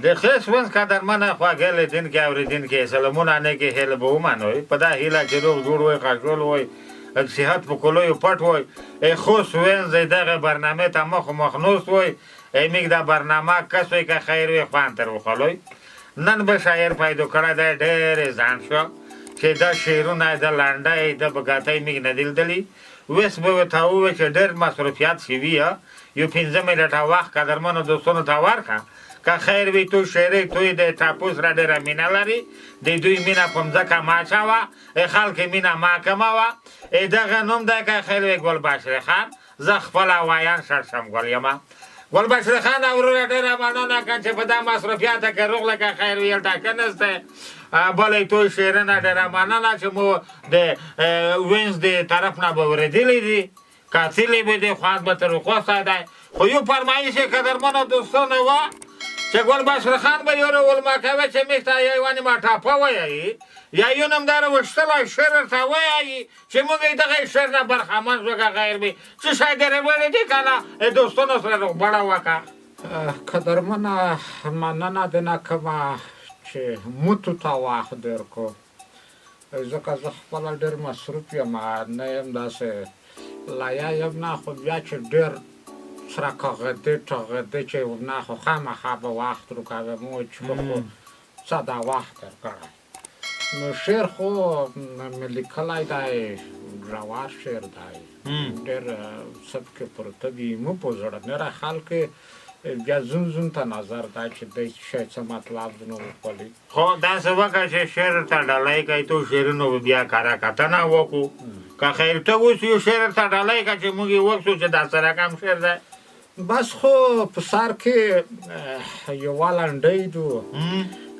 د خیس ونس قدرمنه خواږه لیدونکي اورېدونکي سلامونه نیکې هیله به ومنئ په دا هیله چې روغ جوړ وئ خوشحال وئ صحت په کلیو پټ وئ ای خوست وینز دغه برنامه ته مخ نوست وئ ای میږ دا برنامه کس وئ که خیر وي خوند تر وخلوئ نن به شاعر پیدا کړی دی ډېرې ځان شو چې دا شعرونه د لنډۍ د بګاتۍ میږ نه دي لیدلي اوس به ورته ووایي چې ډېر مصروفیات شوي یو 15 منټه وخت قدرمنو دوستانو ته ورکړه که خیر وي تو شعري توی د ټاپوس را ډېره مینه لري د دوی مینه په مځکه مه اچوه خلک مینه مه کموه دغه نوم دی که خیر وي ګلبشرې خان زه خپله وایان شړشم ګل یمه ګلبشرې خان وروره ډېره مننه که چې په دا مصروفیاته کې روغله که خیر وي ټاکنه دی بله توی شعرونه ډېره مننه چې مو د وینز د طرف نه به اورېدلي دي کتلي به دي خوند به تر خوسته دی خو یو فرمایش یې قدرمنو دوستانو وه چې ګلبشرې خان به یو ولمه کوي چې موږ ته یې ونې ما ټاپه ویایي یا یو نمداره وشتلی شعر ورته ویایي چې موږ یې دغه شعر نه برخمن شو که غیر وي څه شی درې ویلې دي که نه دوستانو سره روغبړه وکړه قدرمنه مننه دې نه کومه چې متو ته وخت درکړو ځکه زه خپله ډېر مصروف یم نه یم داسې لایا یم نه خو بیا چې ډېر سره کاغدې ټاغدې چې نه خو خامخا به وخت روکوي مو چې خو څه دا وخت درکړی نو شعر خو مې لیکلی دی ژور شعر دی ډېر سبکې پرته دي مو په زړه نره خلک بیا زون ته نظر دی چې دی شی څه مطلب دی نو وپلي خو داسې وکړه چې شعر ته ډالۍ کوي تو شعرونو به بیا کره کتنه وکړو که خیر ته اوس یو شعر ته ډالۍ کړه چې موږ یې وکړو چې دا څه رقم شعر دی بس خو په سر کې یوه لنډۍ دو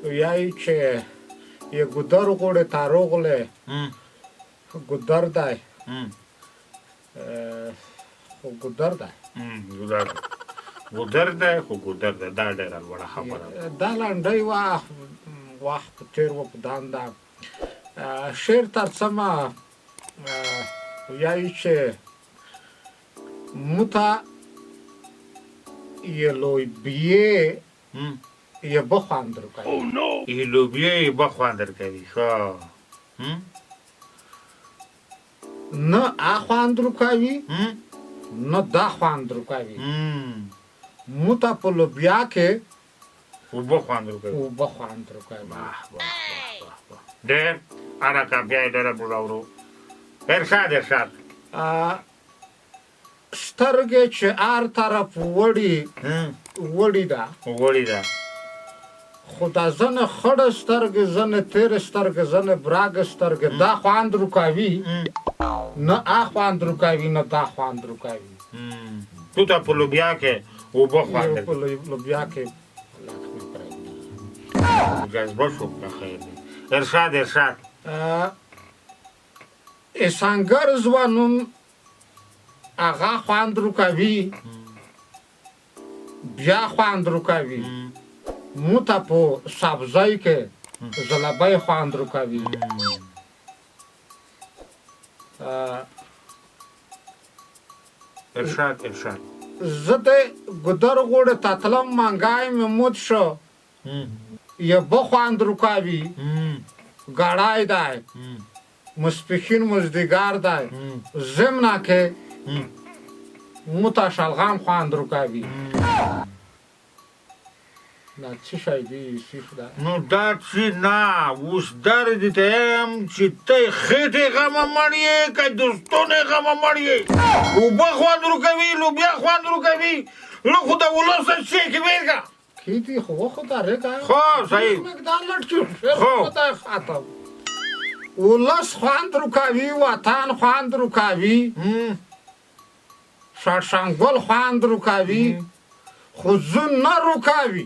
ویایي چې یه گودر غوړې ته روغلی گودر دی خو ګودر دی ګودر دی خو ګودر دی دا ډېره لوړه خبره دا لنډۍ وخت په تېر و په دانده شعر ترڅمه ویایي چې موته یه لوبیه یه بخواند رو کوي یه لوبیه یه بخواند رو کوي ښه نه اخواند رو کوي نه دا خواند رو کوي موته په لوبیا کې اوبه خوند رو کوي اوبه خوند رو کوي ډېر حرکه بیا یې ډېره بوډاورو ارشاد سترګې چې هر طرف وړي ده خو دا ځنې خړه سترګې ځنې تېرې سترګې ځنې براګه سترګې دا خوند رو کوي نه خوند رو کوي نه دا خوند رو کوي تو ته په لوبیا کې اوبه خوند په لوبیا کې جذبه شو که خیر دی ارشاد اسانګر ځوانون هغه خوند رو کوي بیا خوند رو کوي موته په سبزی کې زلبۍ خوند رو کوي ارشاد زه د ګودر غوړې ته تلم منګای مې موت شو یه بخواند رو کوي ګړی دی ماسپښین مازدیګر دی ضمنه کې موته شلغم خوند رو کوي دا څه شی دی نو دا چې نه اوس درد ته یم چې ته خېټې غمه مړ یې که دوستونه غمه مړ یې اوبه خوند رو کوي لوبیا خوند رو کوي لو خو د ولس څه کې ویرګه کیتی خو دا رګه خو صحیح دا لټ خو دا خاطر ولس خوند رو کوي وطن خوند رو کوي شړشنګل خوند رو کوي خو زون نه رو کوي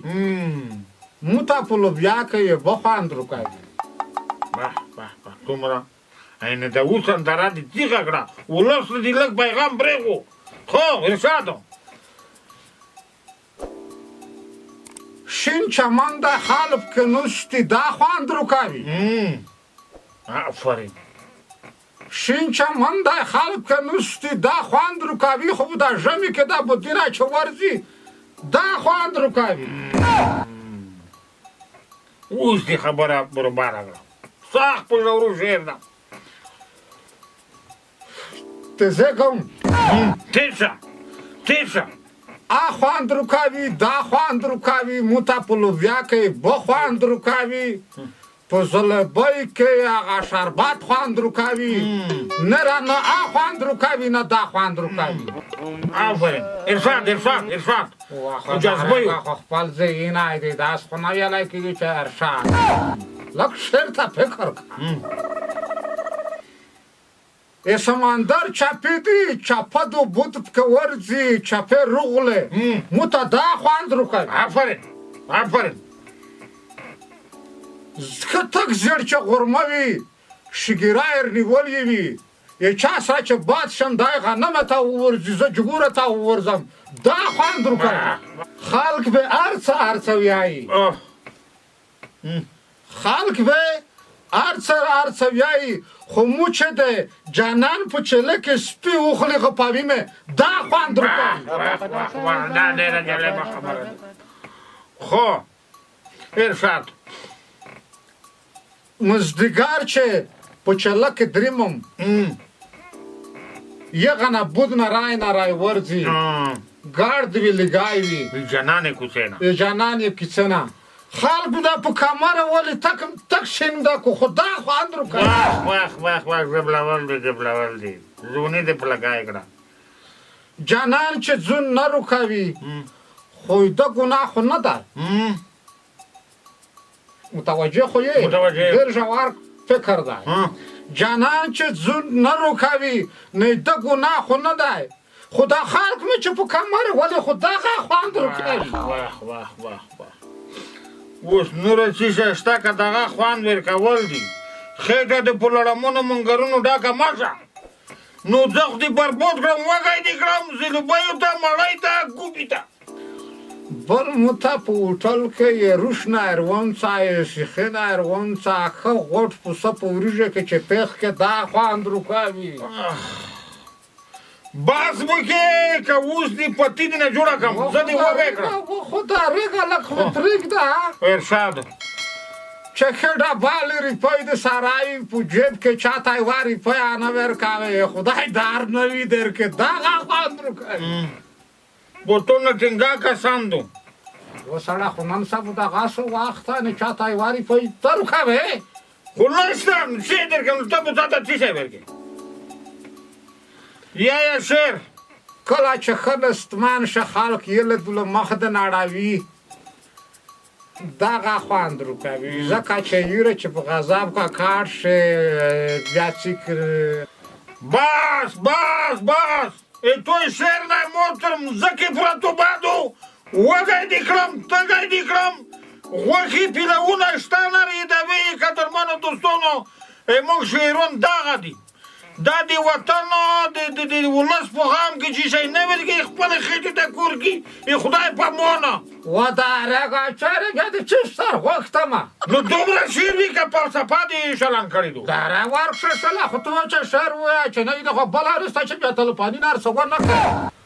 موته په لوبیا کې یې بخواند رو کوي دومره اینه د اوس اندره دې تیغه کړه ولس دې لږ پیغام پرېږو خو ارشادو شین چمن د خلف کې نوشتي دا خوند رو کوي آفرین شین چمن د خلف کې نوشتي دا خوند رو کوي خو د ژمي کې دا بودینه چې ورځي دا خوند رو کوي اوس دې خبره برابره کړه سخت په زورو شعر ده ته زه کوم تیر شه آ خواند رکاوي دا خواند رکاوي موته په لوبیا کې به خواند رکاوي په زلبۍ کې هغه شربت خواند رکاوي نه رانه آ خواند رکاوي نه دا خواند رکاوي آفرین ارشاد جذبه یو خو خپل ذهن دی داس خو نه ویلی کېږي چې ارشاد لږ شعر ته فکر کړه ای سمندر چپی دی چپه دو بود پکې ورځي چپې رغلې موته دا خوند رکوي آفرین که تک زیر چې غرمه وي شګیره یې نیولې وي یو چا سره چې باد شم دای غنمه ته وورځي زه جګوره ته وورځم دا خوند رکوي خلک به هر څه وایي خلک به هر څه وایي خو مو چې د جانان په چله کې سپي وخوري غپاوي مې دا خوند رکوي دا ډېره جالبه خبره ده خو ارشاد مزدګار چې په چله کې دریمم یغه نه بود نه رای ورځي ګارد وی لګای وي جانانې کوڅه نه خلک دا په کمره ولې تک شینده کو خدا خوند رکوي واخ زبلول دی زونی دې په لګای کړه جانان چې زون نه رکوي خو دا ګناه خو نه ده متوجه خو یې ډېر ژور فکر ده جانان چې زون نه رکوي نه دا ګناه خو نه ده خو دا خلک مې چې په کمره ولې خو دغه خوند رکوي واخ اوس نوره څیزه شته که دغه خوند ورکول دي خېټه د په لړمونو منګرونو ډکه مه شه نو زه خو دې برباد کړم وږی دې کړم زلبیو ته مړی ته ګوبي ته بل موته په هوټل کې یې روش نه ارومڅه یې شیخې نه ارومڅه ښه غوټ پوسه په وریژه کې چې پېخ کې دا خوند رکوي بس وکړې که اوس دې پتي دې نه جوړه کړم زه دې وږی کړم خو دا رېږه لږ خو پرېږده ارشاد چې ښه ډبالې روپۍ د سرای په جیب کې چاته یوه روپۍ نه ورکوې خدای دار نه وي درکې دغه خوند رکوي بوټونه ټینګه کسان دو و سړی خو نن سبا دغسې وخت نه چاته یوه روپۍ ته رکوې خو نشته څه درکړم ته به تاته څه شی ورکړې یا شعر کله چې ښه نستمان شه خلک یې له مخ د نړوي دغه خوند رکوي ځکه چې یوره چې په غضب کا کار شي بیا څیک بس توی شعر نه محترم ځکه پرتو بادو وږی دې کړم تږی دې کړم غوښې پیلونه شته لري د وی قدرمنو دوستانو موږ شعرون دغه دي دا د وطن د ولس په غم کې چې شی نه ورکړي خپلې خېټې ته کور کړي خدای په مونه و دا رګه چرګه د چی سر غوښتمه نو دومره شعر وي که فلسفه دې شلن کړی دو دا را ورکړه شله خو ته چې شعر ووایه چې نه وي د خو بله وروسته چې بیا تلفاني نه هر څه ونه کړې